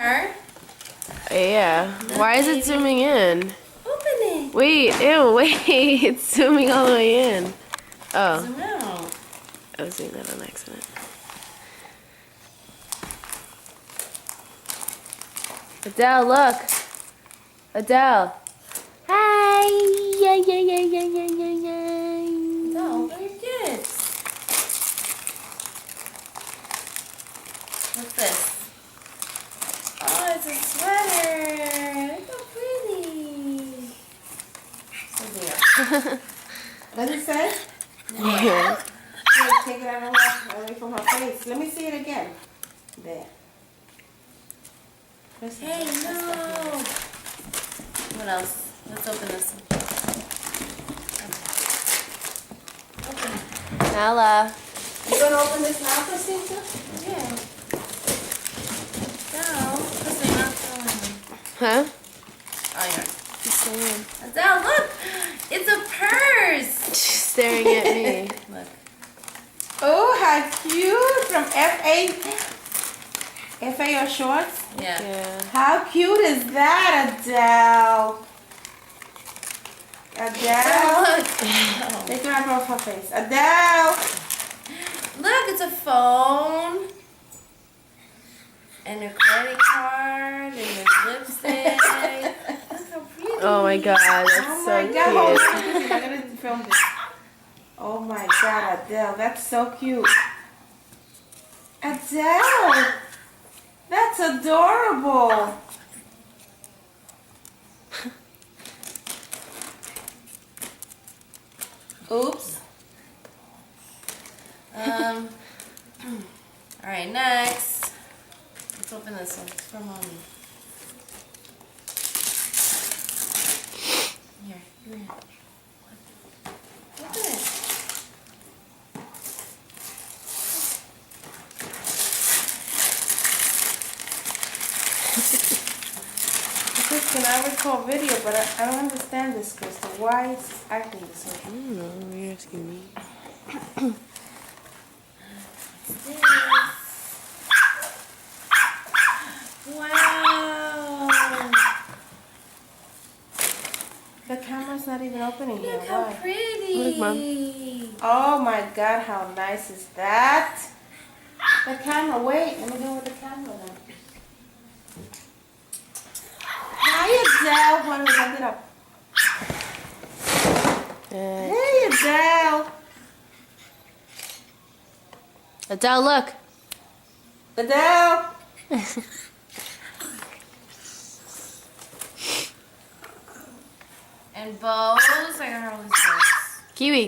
Yeah. Why is it zooming in? Open it. Wait, ew, wait. It's zooming all the way in. Oh, Zoom out. I was doing that on accident. Adele, look. Adele. Hi. Yay, yay, yay, yay, yay, yay, yay. No, open your gifts. What's this? Oh, it's a sweater. Look how pretty. So there. What does it say? Yeah. Here, take it out away from her face. Let me see it again. There. Hey, no. What else? Let's open this one. Open it. Nala. You gonna open this now, Christina? Yeah. No, this is not going. Huh? Oh, yeah. She's saying. Adele, look! It's a purse! She's staring at me. Look. Oh, how cute! From FA. FA or shorts? Yeah. Yeah. How cute is that, Adele? Adele? Look! Take it out of her face. Adele! Look, it's a phone. And a credit card. And there's lipstick. Look how pretty. Oh my god, that's Oh so my God! Hold cute. on, I'm gonna film this. Oh my God, Adele, that's so cute. Adele, that's adorable. Oops. Alright, next. Let's open this one. It's for mommy. Here, here. Open it. Kristen, I record video, but I don't understand this, Kristen. Why is it acting this way? I don't know, you're asking me. This. Wow. The camera's not even opening here. Look how Why? pretty. Look, Mom. Oh my God, how nice is that? The camera, wait, let me do it with the camera then. Hi, Adele. Hold on, hold it up. Hey, Adele. Adele, look. Adele. And bows. I got her all these bows. Kiwi.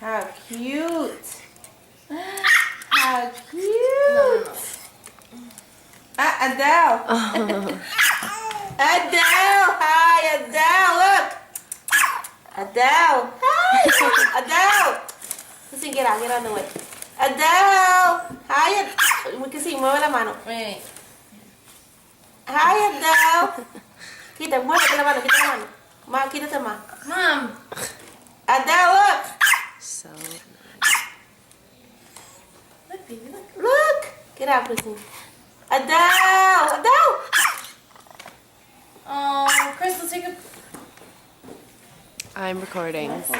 How cute. How cute. No, no, no. Adele. Oh. Adele. Hi, Adele. Look. Adele. Hi. Adele. Listen, get out of the way. Adele. Hi. We can see. Mueve la mano. Wait. Hi, Adele. Quita, muévete la mano, quita la mano. Ma, quítate más. Mom. Adele, look. So nice. Look, baby, look. Look. Get out, Christine. Adele. Adele. Oh, Crystal, take a... I'm recording. So.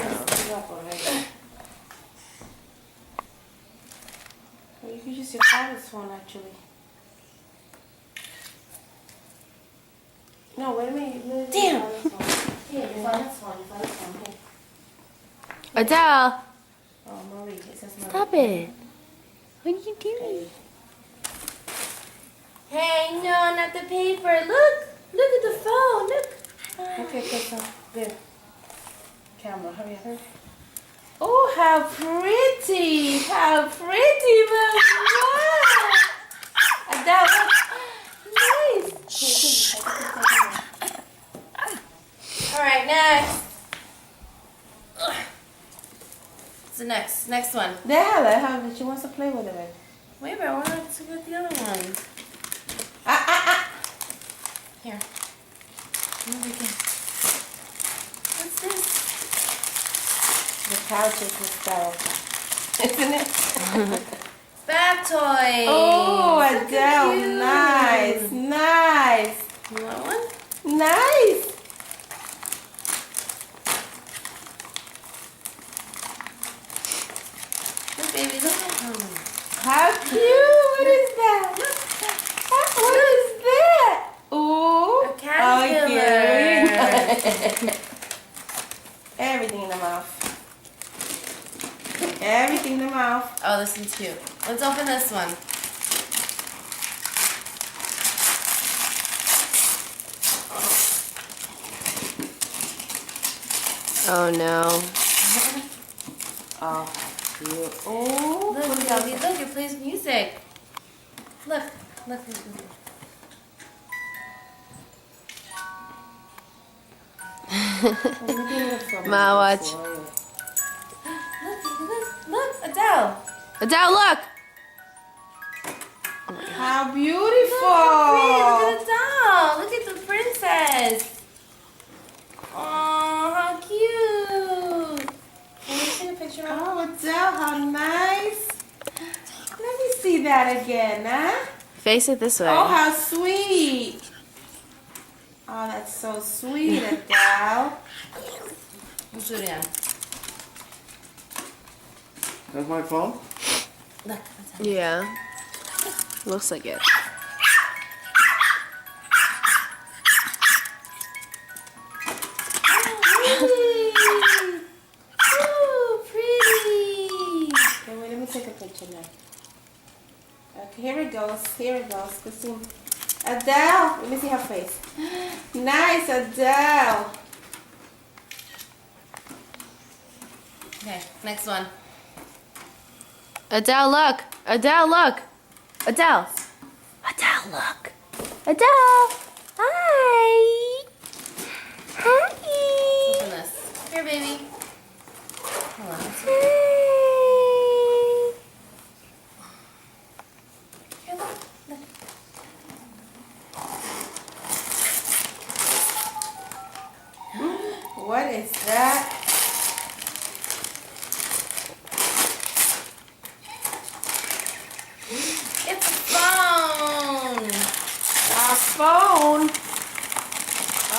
You can use your father's phone, actually. No, wait a minute. Damn. Here, your father's phone. Your father's phone. Here. Adele, Oh, Marie. It says Marie. stop it. What are you doing? Hey, no, not the paper. Look. Look at the phone. Look. Okay, Crystal. There. Camera, hurry up. Oh, how pretty. How pretty, Mama. Adele, look. Nice. All right, next. What's the next one? Déjala, how she wants to play with it. Wait, but I want to get the other one. Here. Move again. What's this? The couch is hysterical. Isn't it? Bath toy. Oh, Look how Adele, cute. nice, nice, You want one? nice. Look, baby, look. How cute! What is that? What is that? Ooh, A caterpillar. Everything in the mouth. Everything in the mouth. Oh, this one's cute. Let's open this one. Oh no. Oh, cute. Oh, Look, baby, look, it plays music. Look, look, look, look. Ma, watch. Look, baby, look, Adele. Adele, look! How Look, beautiful! look at Adele. Look at the princess. Oh, how cute. Can you take a picture of Oh, Adele, how nice. Let me see that again, huh? Face it this way. Oh, how sweet. Oh, that's so sweet, Adele. Let's do it again. That's my phone? Look, Adele. Yeah. Looks like it. Oh, pretty. Okay, wait, let me take a picture now. Okay, here it goes. Here it goes. Christine. Adele, let me see her face. Nice, Adele. Okay, next one. Adele, look! Adele, look! Adele! Adele, look! Adele! Hi! Hi! Open this. Here, baby. Hold on. Hi! Here, look. Look. What is that? It's a phone. Our phone.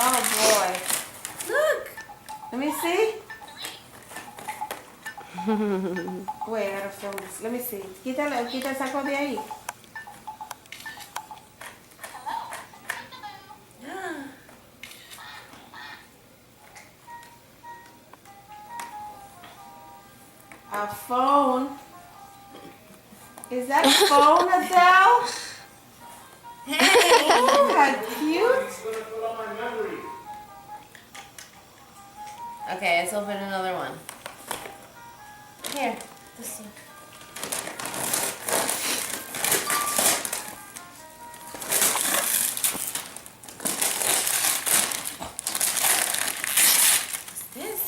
Oh boy. Look. Let me see. Wait, I gotta film this. Let me see. Quita el saco de ahí. A phone. Is that a phone, Adele? Oh, how cute. Okay, let's open another one. Here, this one. What's this?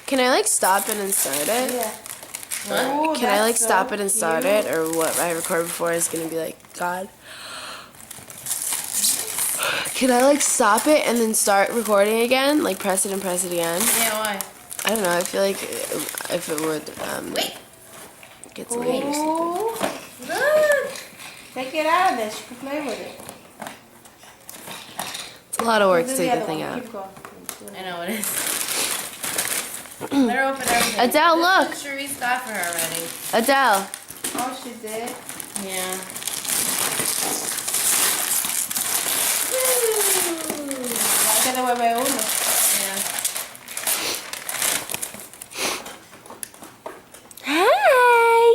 Can I like stop it and start it? Yeah. What? Oh, Can I like that's stop so it and start cute. it? Or what I record before is gonna be like, God. Can I like stop it and then start recording again? Like press it and press it again? Yeah, why? I don't know, I feel like if it would Wait. get delayed or something. Ooh. Look. Take it out of there. She can play with it. It's a lot of work Do to the take the other thing one. out. Keep going. I know it is. Let her open everything. Adele, This look. one Cherise got for her already. Adele, Oh, she did. Yeah. Ya te devuelve uno. Yeah. hi,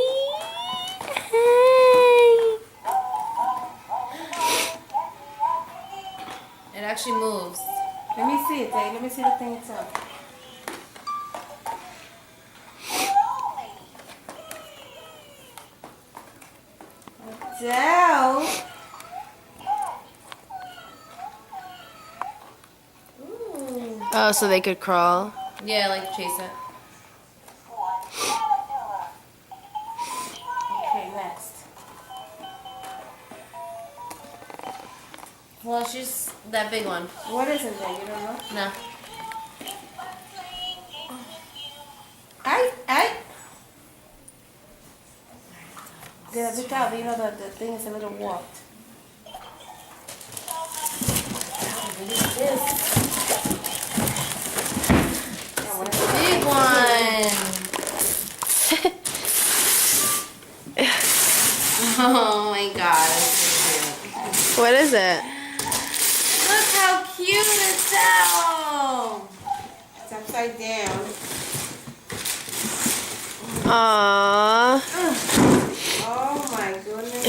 hi. It actually moves. Let me see it, Let me see the thing itself. Adele. Ooh. Oh, so they could crawl. Yeah, like chase it. Okay, next. Well, she's that big one. What is in there? You don't know? No. Ay, The top, you know, the thing is a little warped. What is this? Yeah, what is it? Big one. Oh my gosh. What is it? Look how cute it's out. It's upside down. Aww. Oh my goodness.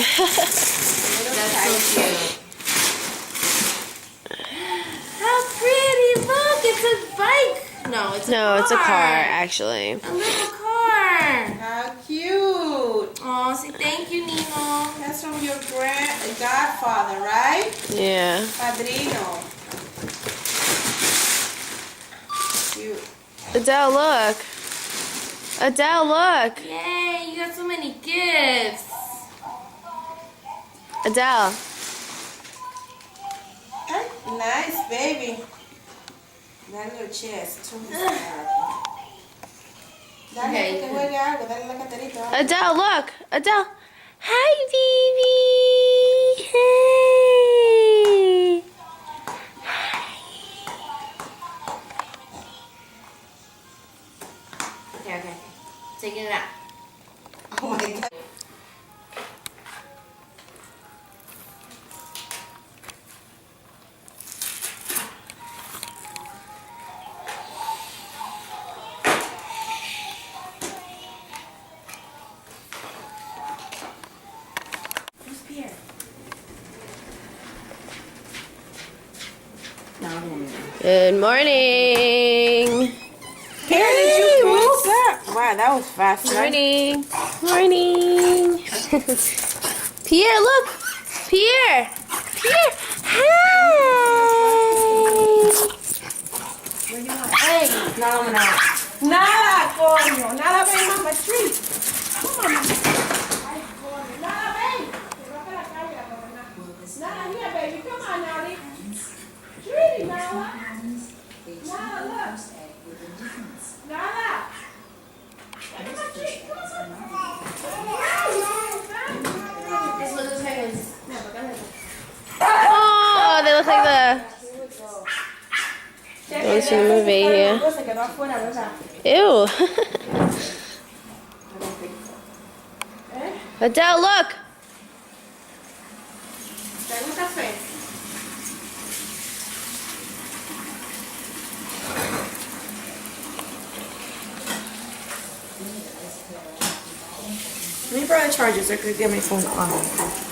That's so cute. How pretty. Look, it's a bike. No, it's a car. No, it's a car, actually. A little car. How cute. Oh, say thank you, Nino. That's from your godfather, right? Yeah. Padrino. Cute. Adele, look. Adele, look. Yay, you got so many gifts. Adele. Nice, baby. That little chest. Dale, Okay. que te huele algo. Dale la caterita. Adele, look. Adele. Hi, baby. Hey. Okay. Taking it out. Oh my God. Who's Pierre? Good morning. Pierre, did you poop? Wow, that was fast. Right? Morning. Morning. Pierre, look. Pierre. Pierre. Hi. Hey, no, I'm not. Nada, coño. Nada, ven, mama, treat. Come on, mama. Ay, coño. Nada, ven. Te vas a la calle, la mamá. Nada, here, baby. Come on, Nadi. Treat, Nada. Nada, look. Nada. Come on, treat. Come on. This was his hands. Oh, they look like the ones from the movie here. Se quedó afuera, ¿verdad? Ew. Adele, look. Dale un café. Let me borrow the chargers. I could get my phone on.